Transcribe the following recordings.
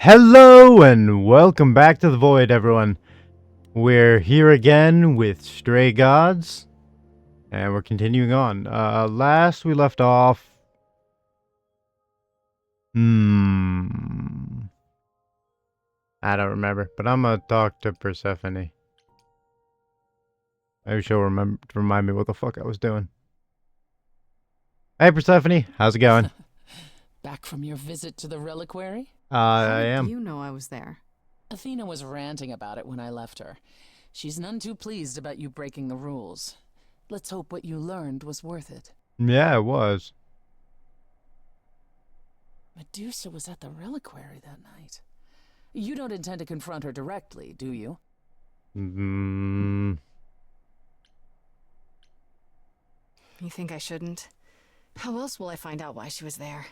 Hello and welcome back to the Void, everyone. We're here again with Stray Gods, and we're continuing on. Last we left off... I don't remember, but I'm gonna talk to Persephone. Maybe she'll remind me what the fuck I was doing. Hey Persephone, how's it going? Back from your visit to the reliquary? I am. How did you know I was there? Athena was ranting about it when I left her. She's none too pleased about you breaking the rules. Let's hope what you learned was worth it. Yeah, it was. Medusa was at the reliquary that night. You don't intend to confront her directly, do you? You think I shouldn't? How else will I find out why she was there?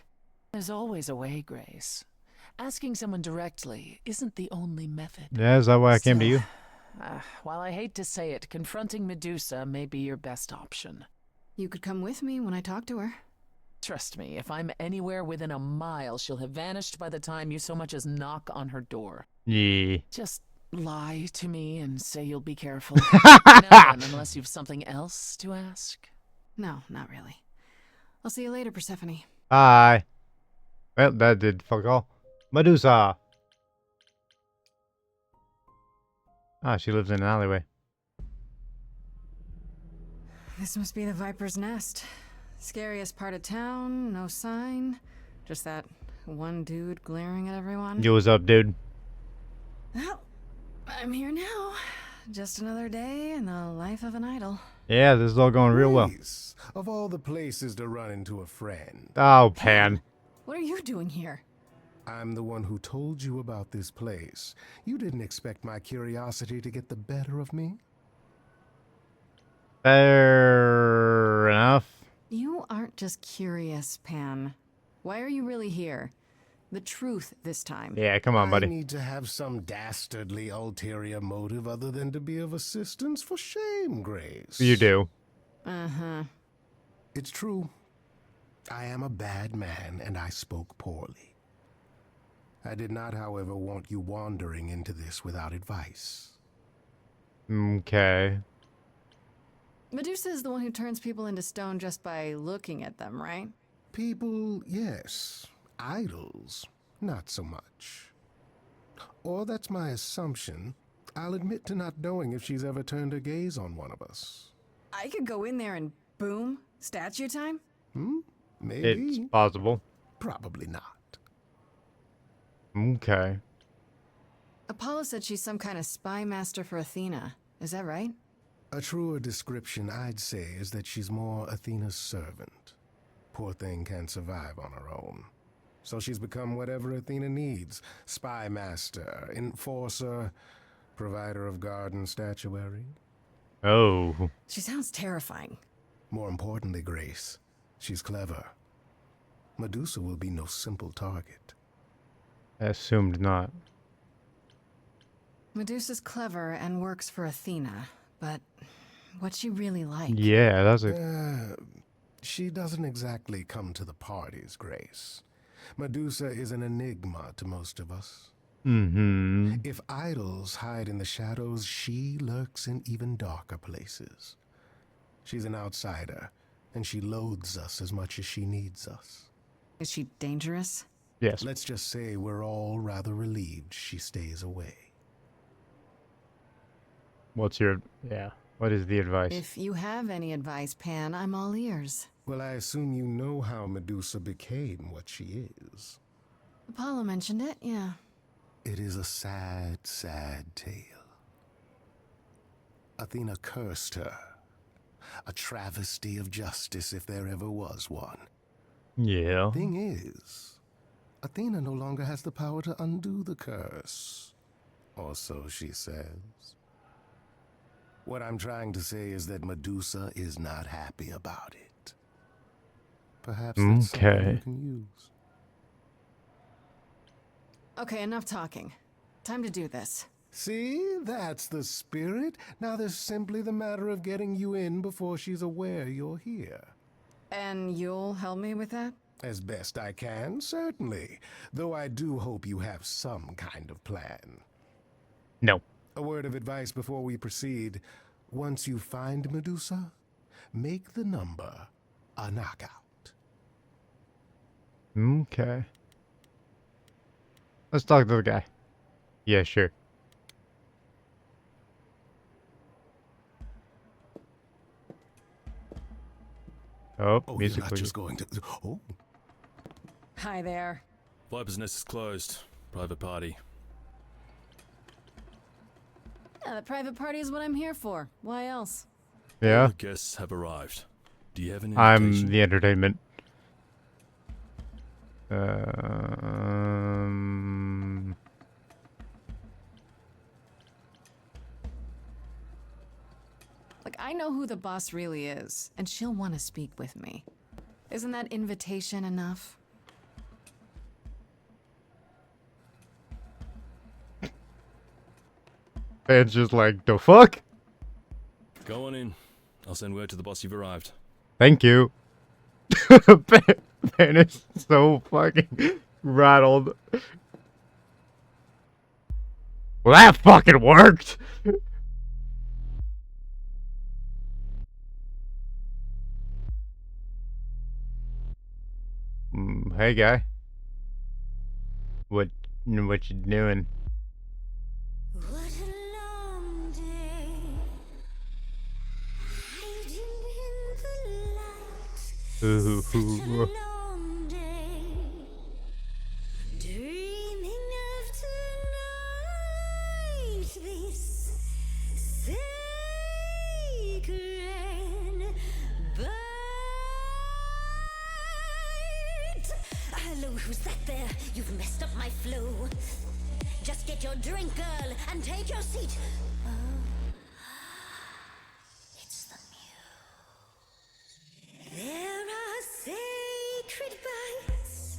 There's always a way, Grace. Asking someone directly isn't the only method. Yeah, is that why I came to you? While I hate to say it, confronting Medusa may be your best option. You could come with me when I talk to her. Trust me, if I'm anywhere within a mile, she'll have vanished by the time you so much as knock on her door. Yeah. Just lie to me and say you'll be careful. Now then, unless you've something else to ask. No, not really. I'll see you later, Persephone. Bye. Well, that did fuck all. Medusa. Ah, she lives in an alleyway. This must be the Viper's Nest. Scariest part of town, no sign. Just that one dude glaring at everyone. Yo, what's up, dude? Well, I'm here now. Just another day in the life of an idol. Yeah, this is all going real well. Grace, of all the places to run into a friend, Oh, Pan. What are you doing here? I'm the one who told you about this place. You didn't expect my curiosity to get the better of me? Fair enough. You aren't just curious, Pan. Why are you really here? The truth this time. Yeah, come on, I buddy. need to have some dastardly ulterior motive other than to be of assistance. For shame, Grace. You do. Uh-huh. It's true. I am a bad man, and I spoke poorly. I did not, however, want you wandering into this without advice. Okay. Medusa is the one who turns people into stone just by looking at them, right? People, yes. Idols, not so much. Or that's my assumption. I'll admit to not knowing if she's ever turned her gaze on one of us. I could go in there and boom, statue time? Maybe. It's possible. Probably not. Okay. Apollo said she's some kind of spy master for Athena. Is that right? A truer description, I'd say, is that she's more Athena's servant. Poor thing can't survive on her own. So she's become whatever Athena needs. Spy master, enforcer, provider of garden statuary. Oh. She sounds terrifying. More importantly, Grace, she's clever. Medusa will be no simple target. I assumed not. Medusa's clever and works for Athena, but what's she really like? Yeah, that's a... She doesn't exactly come to the parties, Grace. Medusa is an enigma to most of us. If idols hide in the shadows, she lurks in even darker places. She's an outsider, and she loathes us as much as she needs us. Is she dangerous? Yes. Let's just say we're all rather relieved she stays away. What's your... Yeah. What is the advice? If you have any advice, Pan, I'm all ears. Well, I assume you know how Medusa became what she is. Apollo mentioned it, yeah. It is a sad, sad tale. Athena cursed her. A travesty of justice if there ever was one. Yeah. Thing is, Athena no longer has the power to undo the curse. Or so she says. What I'm trying to say is that Medusa is not happy about it. Perhaps that's something you can use. Okay, enough talking. Time to do this. See, that's the spirit. Now there's simply the matter of getting you in before she's aware you're here. And you'll help me with that? As best I can, certainly. Though I do hope you have some kind of plan. No. A word of advice before we proceed. Once you find Medusa, make the number a knockout. Okay. Let's talk to the guy. Yeah, sure. Oh, Oh, music. you're not just going to... Oh, Hi there. Viper's Nest is closed. Private party. Yeah, the private party is what I'm here for. Why else? Yeah, The guests have arrived. Do you have an I'm invitation? the entertainment. Like, I know who the boss really is, and she'll want to speak with me. Isn't that invitation enough? It's just like, the fuck? Go on in. I'll send word to the boss you've arrived. Thank you. Ben is so fucking rattled. Well, that fucking worked! Hey, guy. What you doing? What a long day, hiding in the light. Ooh. Such a long day, dreaming of tonight. This sacred bite. Hello, who's that there? You've messed up my flow. Just get your drink, girl, and take your seat. Oh, it's the muse. There are sacred bites,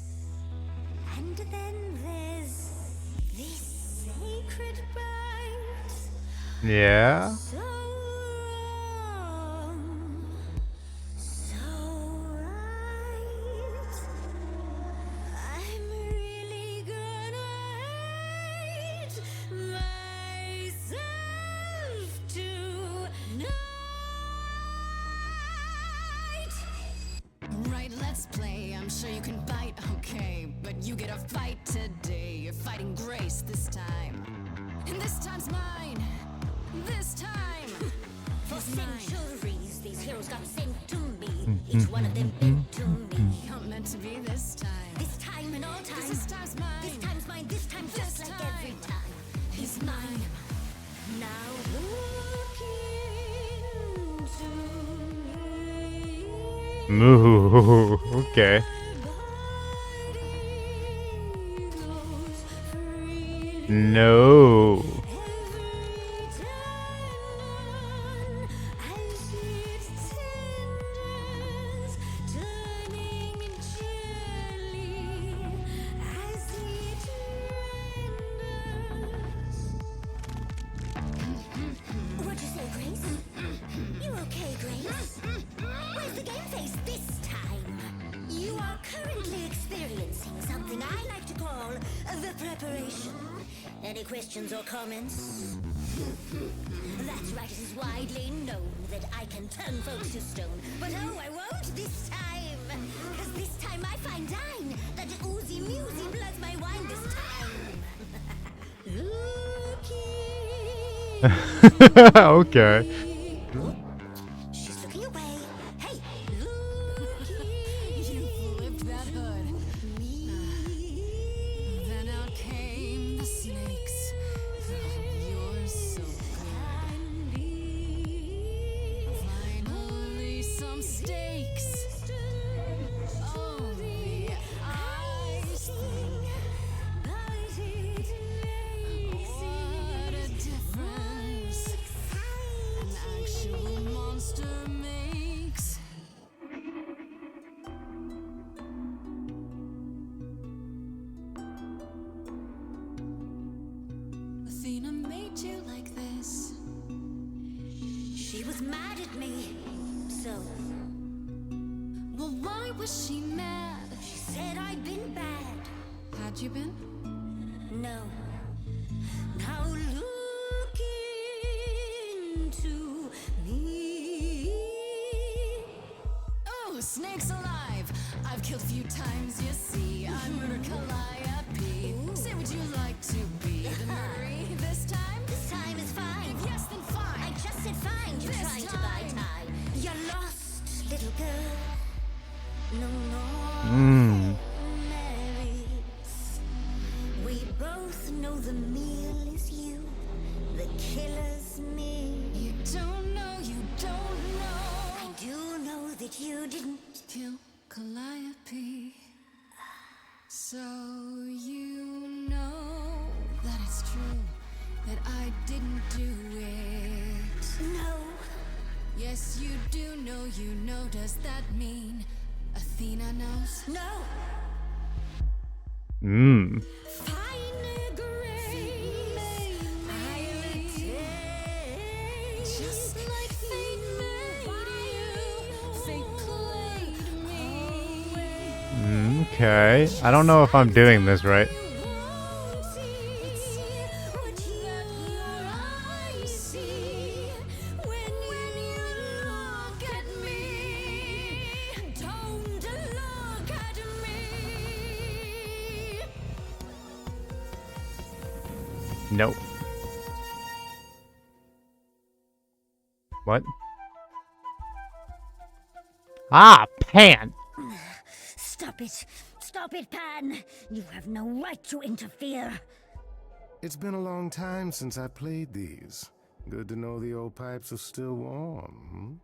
and then there's this sacred bite. Yeah? So wrong, so right. I'm really gonna hate myself tonight. Right, let's play. I'm sure you can bite, okay. But you get a fight today. You're fighting Grace this time. And this time's mine. This time. For centuries, these heroes got sent to me. Each one of them bent to me. Not meant to be this time. This time and all time. This time's mine. This time's mine. This time just This like time. every time. He's mine. Now look into me. Ooh, okay. No. What'd you say, Grace? You okay, Grace? Where's the game face this time? You are currently experiencing something I like to call the preparation. Any questions or comments? That's right, it is widely known that I can turn folks to stone. But oh, I won't this time. Cause this time I find dine that oozy musy bloods my wine this time. Okay. She's looking away. Hey, You flipped that hood. Then out came the snakes. Oh, you're so good. Finally, some stakes. Oh, the ice thing. What a difference an actual monster makes. Athena made you like this. she was mad at me. So, Well, why was she mad? She said I'd been bad. Had you been? No. Now look into me. Oh, snakes alive! I've killed a few times, you see. I'm murder Calliope. Say, would you like to be the Murray this time? This time is fine. If yes, then fine. I just said fine. You're This trying to buy time. time. You're lost, little girl. No more Marys. We both know the meal is you. The killer's me. You don't know, you don't know. I do know that you didn't. Kill Calliope. So you know that it's true that I didn't do it. No. Yes, you do know, you know. Does that mean Athena knows? No. Mmm. Fine grace. I'll take. Just like fate made you, fate played me. Okay. I don't know if I'm doing this right. Nope. What? Ah, Pan! Stop it! Stop it, Pan! You have no right to interfere. It's been a long time since I played these. Good to know the old pipes are still warm.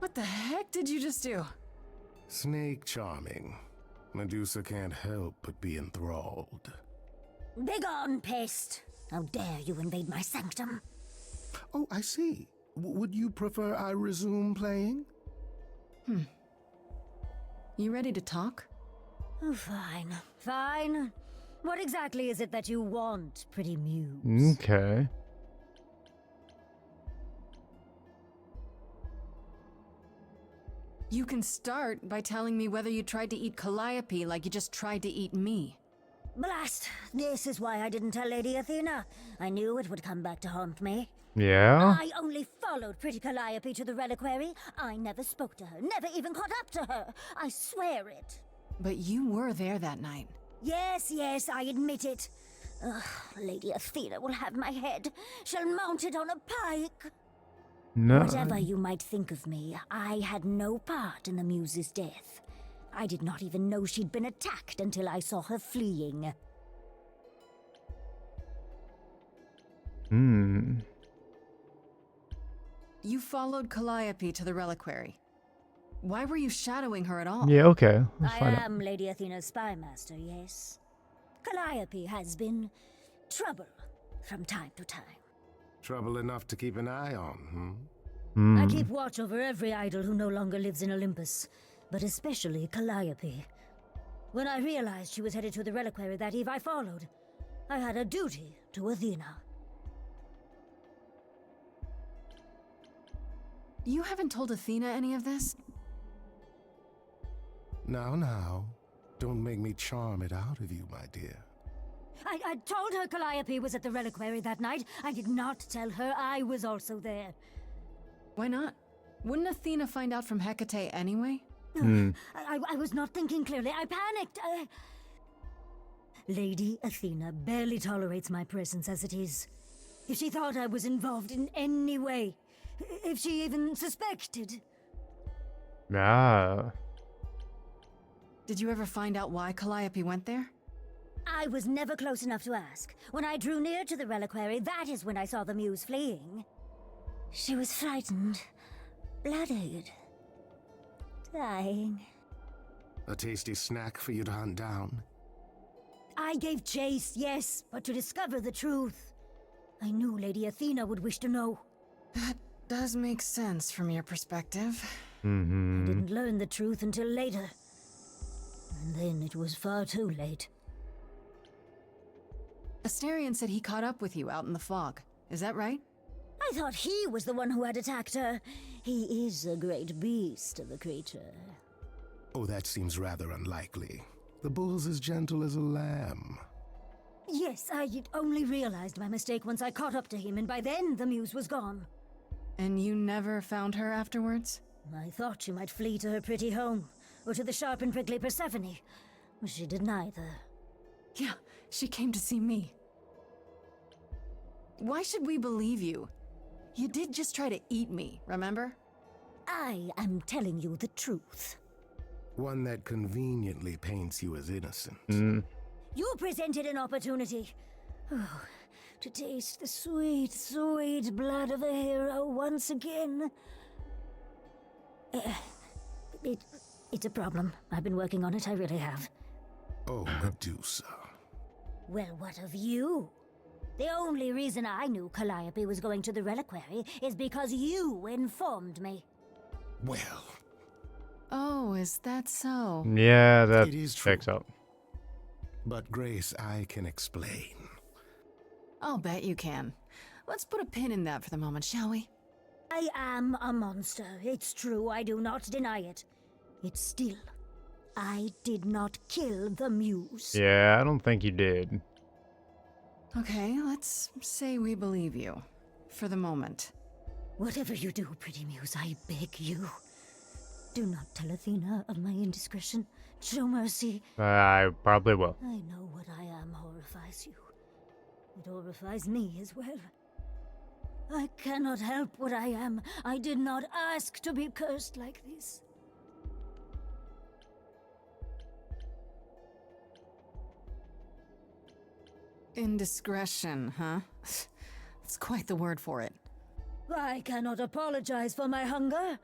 What the heck did you just do? Snake charming. Medusa can't help but be enthralled. Begone, pest! How dare you invade my sanctum? Oh, I see. Would you prefer I resume playing? You ready to talk? Oh, fine. Fine. What exactly is it that you want, pretty muse? Okay. You can start by telling me whether you tried to eat Calliope like you just tried to eat me. Blast! This is why I didn't tell Lady Athena. I knew it would come back to haunt me. Yeah? I only followed pretty Calliope to the reliquary. I never spoke to her, never even caught up to her. I swear it. But you were there that night. Yes, yes, I admit it. Ugh, Lady Athena will have my head. She'll mount it on a pike. No. Whatever you might think of me, I had no part in the muse's death. I did not even know she'd been attacked until I saw her fleeing. Hmm. You followed Calliope to the reliquary. Why were you shadowing her at all? Yeah, okay. Let's I find out. am Lady Athena's spy master, yes. Calliope has been trouble from time to time. Trouble enough to keep an eye on, I keep watch over every idol who no longer lives in Olympus, but especially Calliope. When I realized she was headed to the reliquary that eve, I followed. I had a duty to Athena. You haven't told Athena any of this? Now. Don't make me charm it out of you, my dear. I told her Calliope was at the reliquary that night. I did not tell her I was also there. Why not? Wouldn't Athena find out from Hecate anyway? I was not thinking clearly. I panicked. Lady Athena barely tolerates my presence as it is. If she thought I was involved in any way, if she even suspected. Ah. Did you ever find out why Calliope went there? I was never close enough to ask. When I drew near to the reliquary, that is when I saw the muse fleeing. She was frightened, bloodied, dying. A tasty snack for you to hunt down. I gave chase, yes, but to discover the truth. I knew Lady Athena would wish to know. That does make sense from your perspective. I didn't learn the truth until later. And then it was far too late. Asterion said he caught up with you out in the fog. Is that right? I thought he was the one who had attacked her. He is a great beast of a creature. Oh, that seems rather unlikely. The bull's as gentle as a lamb. Yes, I only realized my mistake once I caught up to him, and by then the muse was gone. And you never found her afterwards? I thought she might flee to her pretty home, or to the sharp and prickly Persephone. She did neither. Yeah, she came to see me. Why should we believe you? You did just try to eat me, remember? I am telling you the truth. One that conveniently paints you as innocent. You presented an opportunity. Oh, to taste the sweet, sweet blood of a hero once again. It's a problem. I've been working on it, I really have. Oh, Medusa. Well, what of you? The only reason I knew Calliope was going to the reliquary is because you informed me. Well, Oh, is that so? Yeah, that It is true. checks out. but Grace, I can explain. I'll bet you can. Let's put a pin in that for the moment, shall we? I am a monster. It's true, I do not deny it. It's still, I did not kill the muse. Yeah, I don't think you did. Okay, let's say we believe you. For the moment. Whatever you do, pretty muse, I beg you. Do not tell Athena of my indiscretion. Show mercy. I probably will. I know what I am horrifies you. It horrifies me as well. I cannot help what I am. I did not ask to be cursed like this. Indiscretion, huh? That's quite the word for it. I cannot apologize for my hunger.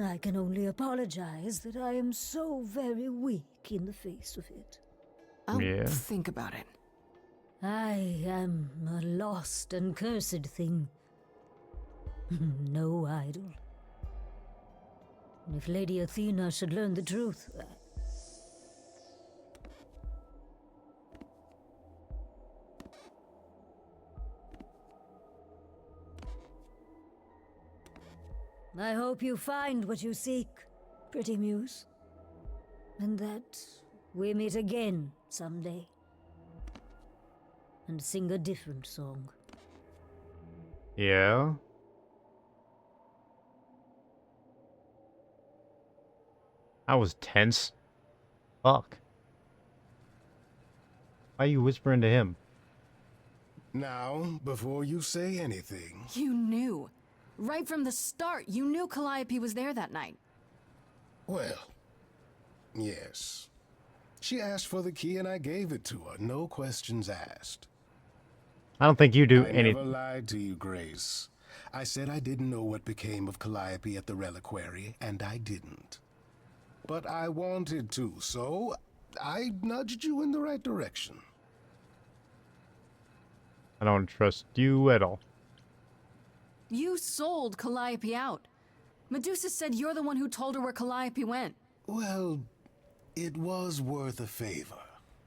I can only apologize that I am so very weak in the face of it. I'll Yeah. think about it. I am a lost and cursed thing. No idol. If Lady Athena should learn the truth, I hope you find what you seek, pretty muse. And that we meet again someday. And sing a different song. Yeah. I was tense. Fuck. Why are you whispering to him? Now, before you say anything, You knew. Right from the start, you knew Calliope was there that night. well, yes. She asked for the key and I gave it to her, no questions asked. I don't think you do I any. never lied to you, Grace. I said I didn't know what became of Calliope at the reliquary, and I didn't. But I wanted to, so I nudged you in the right direction. I don't trust you at all. You sold Calliope out. Medusa said you're the one who told her where Calliope went. Well, it was worth a favor.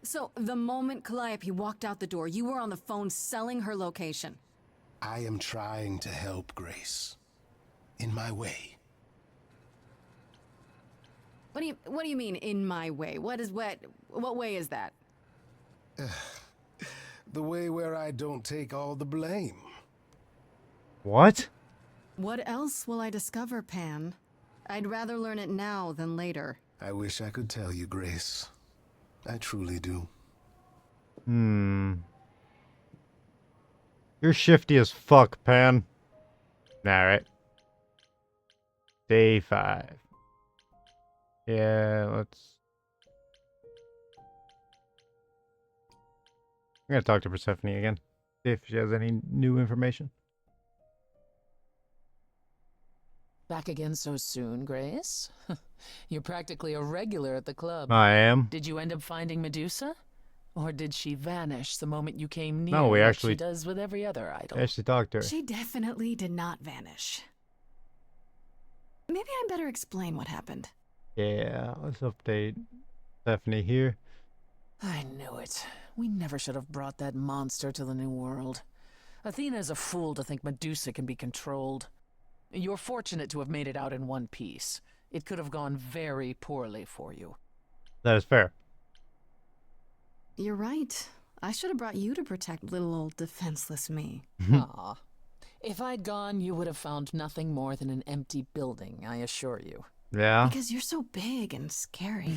So, the moment Calliope walked out the door, you were on the phone selling her location. I am trying to help Grace. In my way. What do you mean, in my way? What way is that? The way where I don't take all the blame. What? What else will I discover, Pan? I'd rather learn it now than later. I wish I could tell you, Grace. I truly do. You're shifty as fuck, Pan. Alright. Day 5. Yeah, let's... I'm gonna talk to Persephone again. See if she has any new information. Back again so soon, Grace? You're practically a regular at the club. I am. Did you end up finding Medusa? Or did she vanish the moment you came near? No, we like actually- she does with every other idol. I actually talked to her. She definitely did not vanish. Maybe I better explain what happened. Yeah, let's update Stephanie here. I knew it. We never should have brought that monster to the New World. Athena is a fool to think Medusa can be controlled. You're fortunate to have made it out in one piece. It could have gone very poorly for you. That is fair. You're right. I should have brought you to protect little old defenseless me. Ah. If I'd gone, you would have found nothing more than an empty building, I assure you. Yeah. Because you're so big and scary.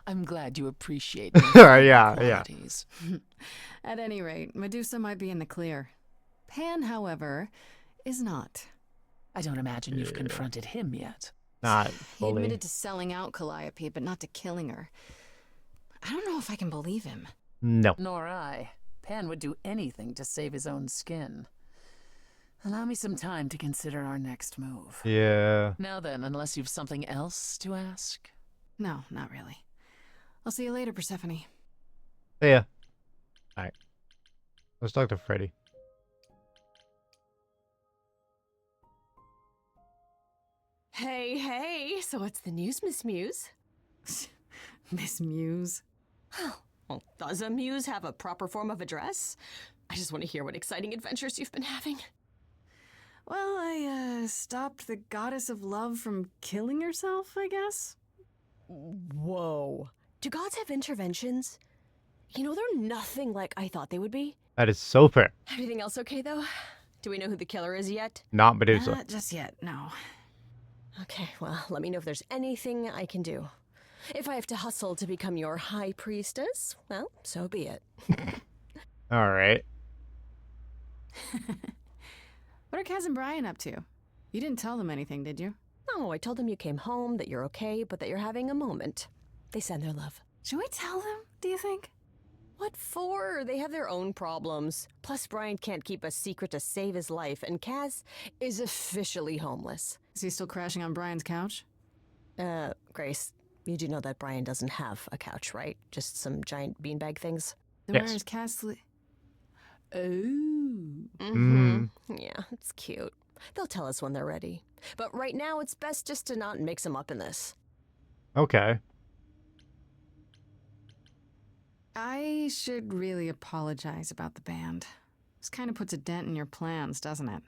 I'm glad you appreciate my Yeah. qualities. At any rate, Medusa might be in the clear. Pan, however, is not. I don't imagine you've confronted him yet. Not He fully. admitted to selling out Calliope, but not to killing her. I don't know if I can believe him. No. Nor I. Pan would do anything to save his own skin. Allow me some time to consider our next move. Yeah. Now then, unless you've something else to ask. No, not really. I'll see you later, Persephone. Yeah. Alright. Let's talk to Freddy. Hey, so what's the news, Miss Muse? Miss Muse. Well, does a muse have a proper form of address? I just want to hear what exciting adventures you've been having. Well, I stopped the goddess of love from killing herself, I guess. Whoa. Do gods have interventions? You know, they're nothing like I thought they would be. That is so fair. Everything else okay, though? Do we know who the killer is yet? Not Medusa. Not just yet, no. Okay, well, let me know if there's anything I can do. If I have to hustle to become your high priestess, well, so be it. Alright. What are Kaz and Brian up to? You didn't tell them anything, did you? No, I told them you came home, that you're okay, but that you're having a moment. They send their love. Should we tell them, do you think? What for? They have their own problems. Plus, Brian can't keep a secret to save his life, and Kaz is officially homeless. Is he still crashing on Brian's couch? Grace, you do know that Brian doesn't have a couch, right? Just some giant beanbag things? Then Yes. where is Kaz Oh. Mm-hmm. Yeah, it's cute. They'll tell us when they're ready. But right now, it's best just to not mix them up in this. Okay. I should really apologize about the band. This kind of puts a dent in your plans, doesn't it?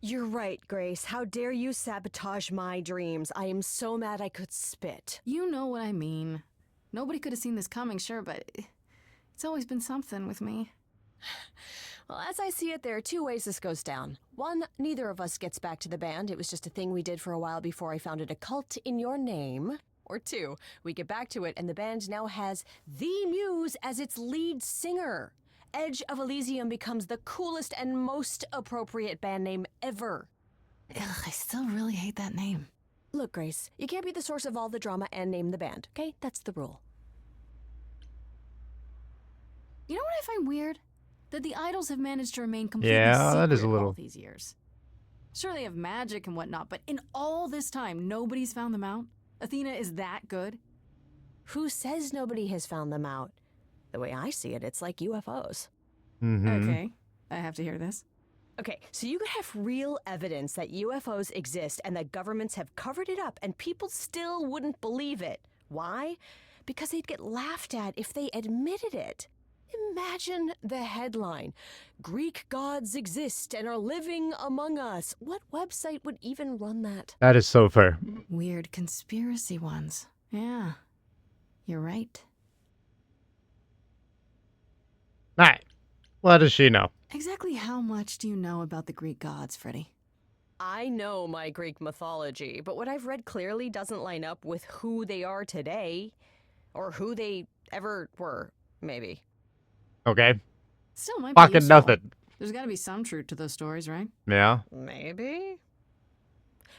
You're right, Grace. How dare you sabotage my dreams? I am so mad I could spit. You know what I mean. Nobody could have seen this coming, sure, but it's always been something with me. Well, as I see it, there are two ways this goes down. One, neither of us gets back to the band. It was just a thing we did for a while before I founded a cult in your name. Or two, we get back to it and the band now has the Muse as its lead singer. Edge of Elysium becomes the coolest and most appropriate band name ever. Ugh, I still really hate that name. Look, Grace, you can't be the source of all the drama and name the band, okay? That's the rule. You know what I find weird? That the idols have managed to remain completely Yeah, that is a secret little- all these years. Sure, they have magic and whatnot, but in all this time, nobody's found them out? Athena is that good? Who says nobody has found them out? The way I see it, it's like UFOs. Mm-hmm. Okay, I have to hear this. Okay, so you could have real evidence that UFOs exist and that governments have covered it up and people still wouldn't believe it. Why? Because they'd get laughed at if they admitted it. Imagine the headline. Greek gods exist and are living among us. What website would even run that? That is so fair. Weird conspiracy ones. Yeah, you're right. Alright. What does she know? Exactly how much do you know about the Greek gods, Freddy? I know my Greek mythology, but what I've read clearly doesn't line up with who they are today. Or who they ever were, maybe. Okay. Still might be Fucking useful. nothing. There's gotta be some truth to those stories, right? Yeah. Maybe?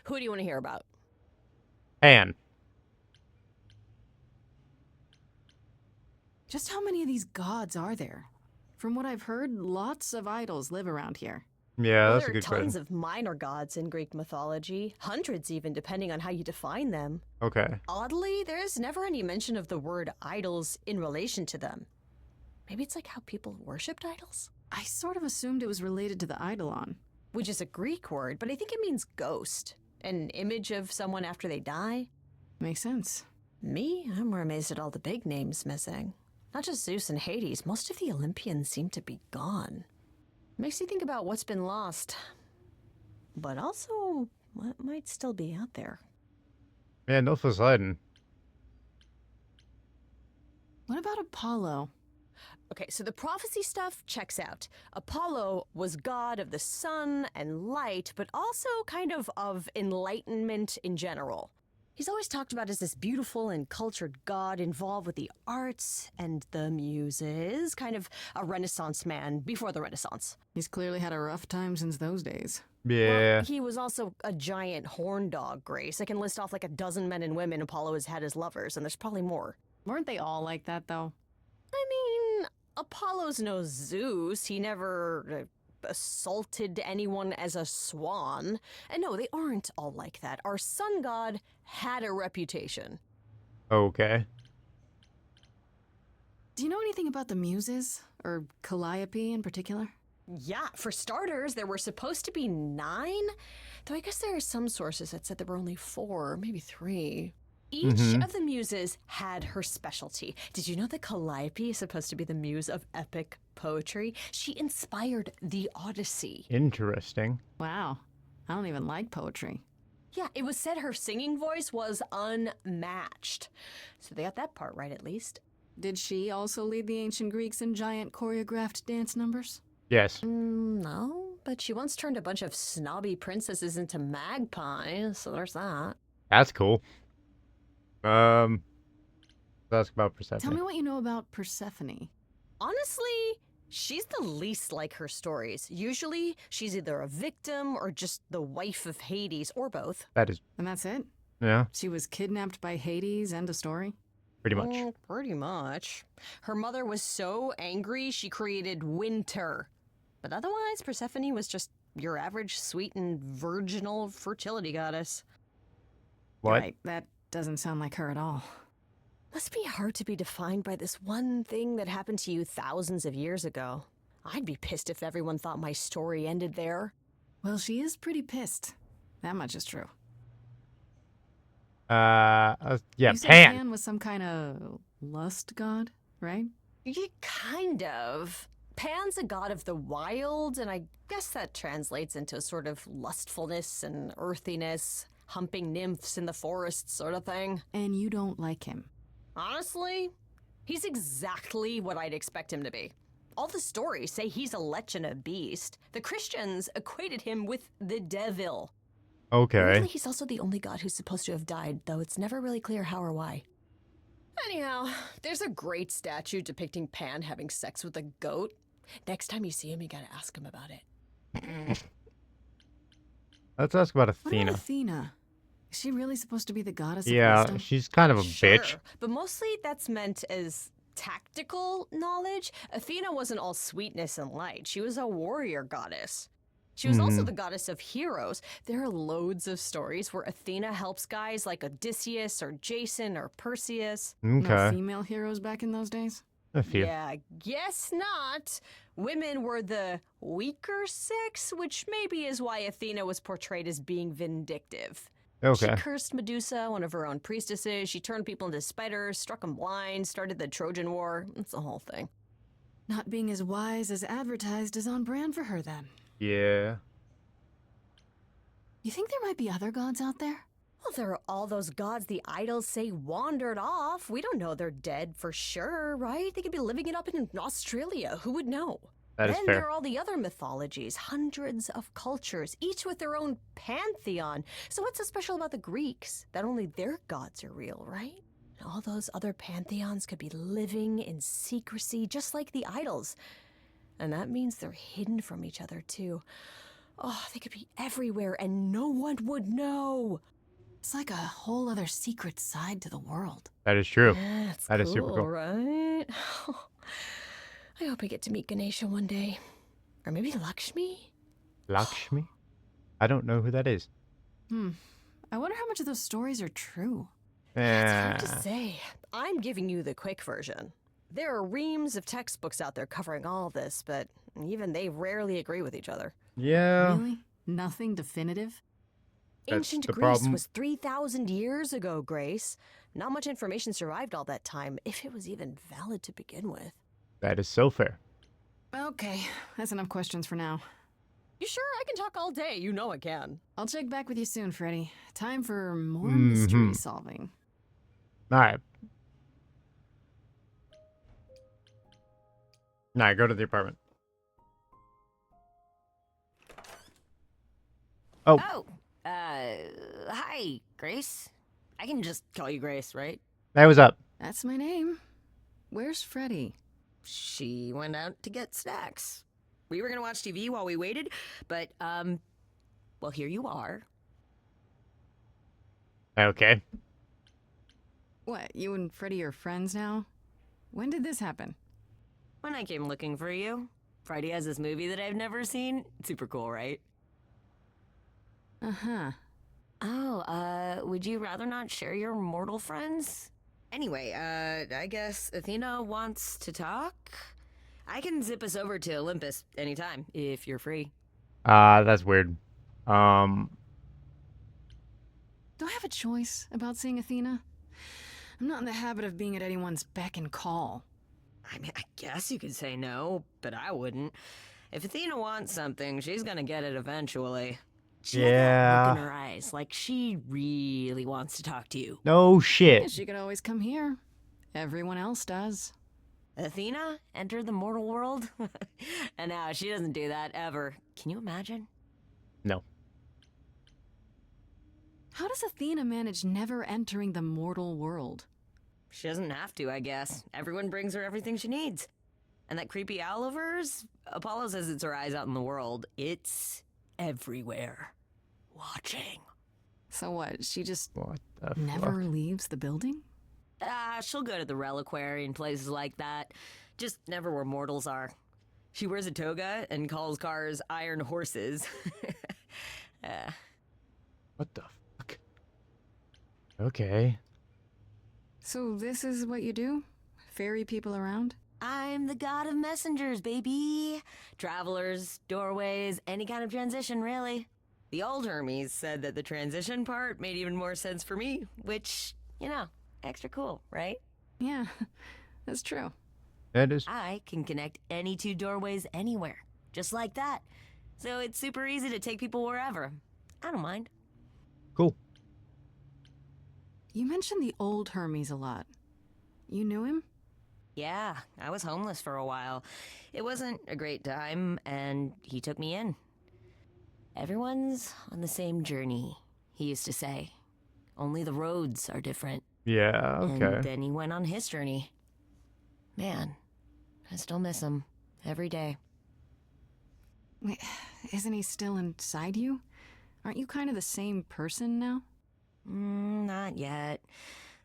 Who do you want to hear about? Anne. Just how many of these gods are there? From what I've heard, lots of idols live around here. Yeah, Well, that's a there are good tons question. of minor gods in Greek mythology, hundreds even, depending on how you define them. Okay. Oddly, there's never any mention of the word idols in relation to them. Maybe it's like how people worshipped idols? I sort of assumed it was related to the eidolon. Which is a Greek word, but I think it means ghost. An image of someone after they die. Makes sense. Me? I'm more amazed at all the big names missing. Not just Zeus and Hades, most of the Olympians seem to be gone. Makes you think about what's been lost, but also what might still be out there. Yeah, no Poseidon. What about Apollo? Okay, so the prophecy stuff checks out. Apollo was god of the sun and light, but also kind of enlightenment in general. He's always talked about as this beautiful and cultured god involved with the arts and the muses, kind of a Renaissance man before the Renaissance. He's clearly had a rough time since those days. Yeah. Well, he was also a giant horn dog, Grace. I can list off like a dozen men and women Apollo has had as lovers, and there's probably more. Weren't they all like that, though? I mean, Apollo's no Zeus. He never assaulted anyone as a swan. And no, they aren't all like that. Our sun god had a reputation. Okay. Do you know anything about the muses? Or Calliope in particular? Yeah, for starters, there were supposed to be 9, though I guess there are some sources that said there were only 4, maybe 3. Each of the muses had her specialty. Did you know that Calliope is supposed to be the muse of epic poetry? She inspired the Odyssey. Interesting. Wow. I don't even like poetry. Yeah, it was said her singing voice was unmatched. So they got that part right, at least. Did she also lead the ancient Greeks in giant choreographed dance numbers? Yes. No, but she once turned a bunch of snobby princesses into magpies, so there's that. That's cool. Let's ask about Persephone. Tell me what you know about Persephone. Honestly, she's the least like her stories. Usually, she's either a victim or just the wife of Hades, or both. That is, And that's it? yeah, She was kidnapped by Hades, end of story? pretty much. Pretty much. Her mother was so angry, she created winter. But otherwise, Persephone was just your average sweet and virginal fertility goddess. What? Right, that doesn't sound like her at all. Must be hard to be defined by this one thing that happened to you thousands of years ago. I'd be pissed if everyone thought my story ended there. Well, she is pretty pissed. That much is true. Yeah, You said Pan. Pan was some kind of lust god, right? Yeah, kind of. Pan's a god of the wild, and I guess that translates into a sort of lustfulness and earthiness, humping nymphs in the forest sort of thing. And you don't like him. Honestly, he's exactly what I'd expect him to be. All the stories say he's a lech and a beast. The Christians equated him with the devil. Okay. Weirdly, he's also the only god who's supposed to have died, though it's never really clear how or why. Anyhow, there's a great statue depicting Pan having sex with a goat. Next time you see him, you gotta ask him about it. Let's ask about What Athena. about Athena? Is she really supposed to be the goddess of Yeah, wisdom? she's kind of a bitch. Sure, but mostly that's meant as tactical knowledge. Athena wasn't all sweetness and light. She was a warrior goddess. She was also the goddess of heroes. There are loads of stories where Athena helps guys like Odysseus or Jason or Perseus. No Okay. female heroes back in those days? A few. Yeah, guess not. Women were the weaker sex, which maybe is why Athena was portrayed as being vindictive. Okay. She cursed Medusa, one of her own priestesses. She turned people into spiders, struck them blind, started the Trojan War. It's the whole thing. Not being as wise as advertised is on brand for her, then. Yeah. You think there might be other gods out there? Well, there are all those gods the idols say wandered off. We don't know they're dead for sure, right? They could be living it up in Australia. Who would know? That is Then fair. there are all the other mythologies, hundreds of cultures, each with their own pantheon. So what's so special about the Greeks? That only their gods are real, right? All those other pantheons could be living in secrecy, just like the idols. And that means they're hidden from each other, too. Oh, they could be everywhere and no one would know. It's like a whole other secret side to the world. That is true. That's That cool, is super cool. right? I hope I get to meet Ganesha one day. Or maybe Lakshmi? Lakshmi? I don't know who that is. I wonder how much of those stories are true. It's hard Eh, to say. I'm giving you the quick version. There are reams of textbooks out there covering all this, but even they rarely agree with each other. yeah. Really? Nothing definitive? That's Ancient the Greece problem. was 3,000 years ago, Grace. Not much information survived all that time, if it was even valid to begin with. That is so fair. Okay, that's enough questions for now. You sure? I can talk all day. You know I can. I'll check back with you soon, Freddy. Time for more Mm-hmm. mystery solving. Alright. Alright, go to the apartment. Oh, Oh, hi, Grace. I can just call you Grace, right? hey, what's up? That's my name. Where's Freddy? She went out to get snacks. We were gonna watch TV while we waited, but, well, here you are. Okay. What, you and Freddy are friends now? When did this happen? When I came looking for you, Friday has this movie that I've never seen. Super cool, right? Uh-huh. Oh, would you rather not share your mortal friends? Anyway, I guess Athena wants to talk? I can zip us over to Olympus anytime, if you're free. That's weird. Do I have a choice about seeing Athena? I'm not in the habit of being at anyone's beck and call. I mean, I guess you could say no, but I wouldn't. If Athena wants something, she's gonna get it eventually. She had that look in her eyes, like she really wants to talk to you. No shit. She could always come here. Everyone else does. Athena entered the mortal world? And now she doesn't do that ever. Can you imagine? No. How does Athena manage never entering the mortal world? She doesn't have to, I guess. Everyone brings her everything she needs. And that creepy owl of hers? Apollo says it's her eyes out in the world. It's everywhere. Watching. So what, she just What the never fuck? leaves the building? She'll go to the reliquary and places like that. Just never where mortals are. She wears a toga and calls cars iron horses. What the fuck? Okay. So this is what you do? Ferry people around? I'm the god of messengers, baby. Travelers, doorways, any kind of transition, really. The old Hermes said that the transition part made even more sense for me, which, you know, extra cool, right? Yeah, that's true. That is. I can connect any two doorways anywhere, just like that. So it's super easy to take people wherever. I don't mind. Cool. You mentioned the old Hermes a lot. You knew him? Yeah, I was homeless for a while. It wasn't a great time, and he took me in. Everyone's on the same journey, he used to say. Only the roads are different. Yeah, okay. And then he went on his journey. Man, I still miss him every day. Wait, isn't he still inside you? Aren't you kind of the same person now? Not yet.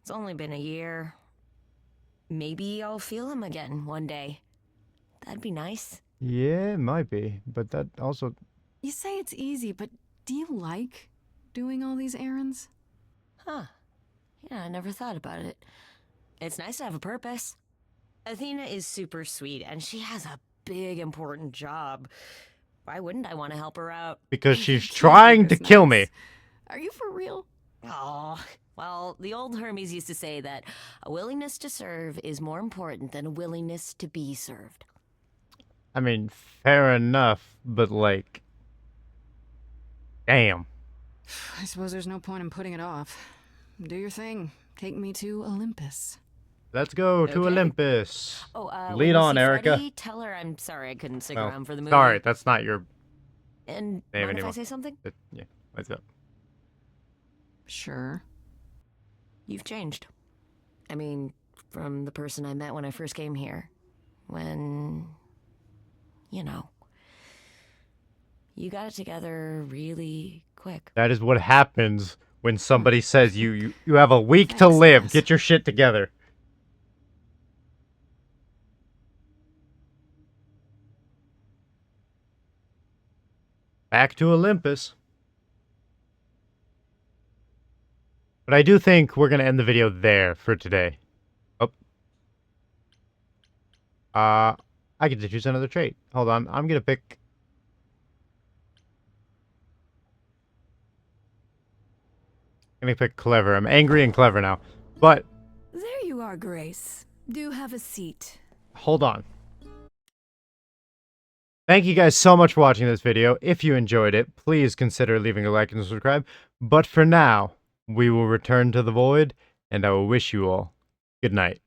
It's only been a year. Maybe I'll feel him again one day. That'd be nice. Yeah, it might be. But that also. You say it's easy, but do you like doing all these errands? Huh. Yeah, I never thought about it. It's nice to have a purpose. Athena is super sweet, and she has a big, important job. Why wouldn't I want to help her out? Because she's Keeping trying to us kill nice. me. Are you for real? Oh, well, the old Hermes used to say that a willingness to serve is more important than a willingness to be served. I mean, fair enough, but like. Damn. I suppose there's no point in putting it off. Do your thing. Take me to Olympus. Let's go to Okay. Olympus. Oh, Lead when you on, see Erica. Freddie, tell her I'm sorry I couldn't stick Oh, around for the movie. sorry, that's not your And name mind if anymore. I say something? Yeah, what's up? Sure. You've changed. I mean, from the person I met when I first came here. When, you know, you got it together really quick. That is what happens when somebody says you have a week to Thanks, live. Gus. Get your shit together. Back to Olympus. But I do think we're going to end the video there for today. Oh. I get to choose another trait. Hold on. I'm going to pick... I'm going to pick clever. I'm angry and clever now. But, There you are, Grace. Do have a seat. hold on. Thank you guys so much for watching this video. If you enjoyed it, please consider leaving a like and subscribe. But for now, we will return to the void, and I will wish you all good night.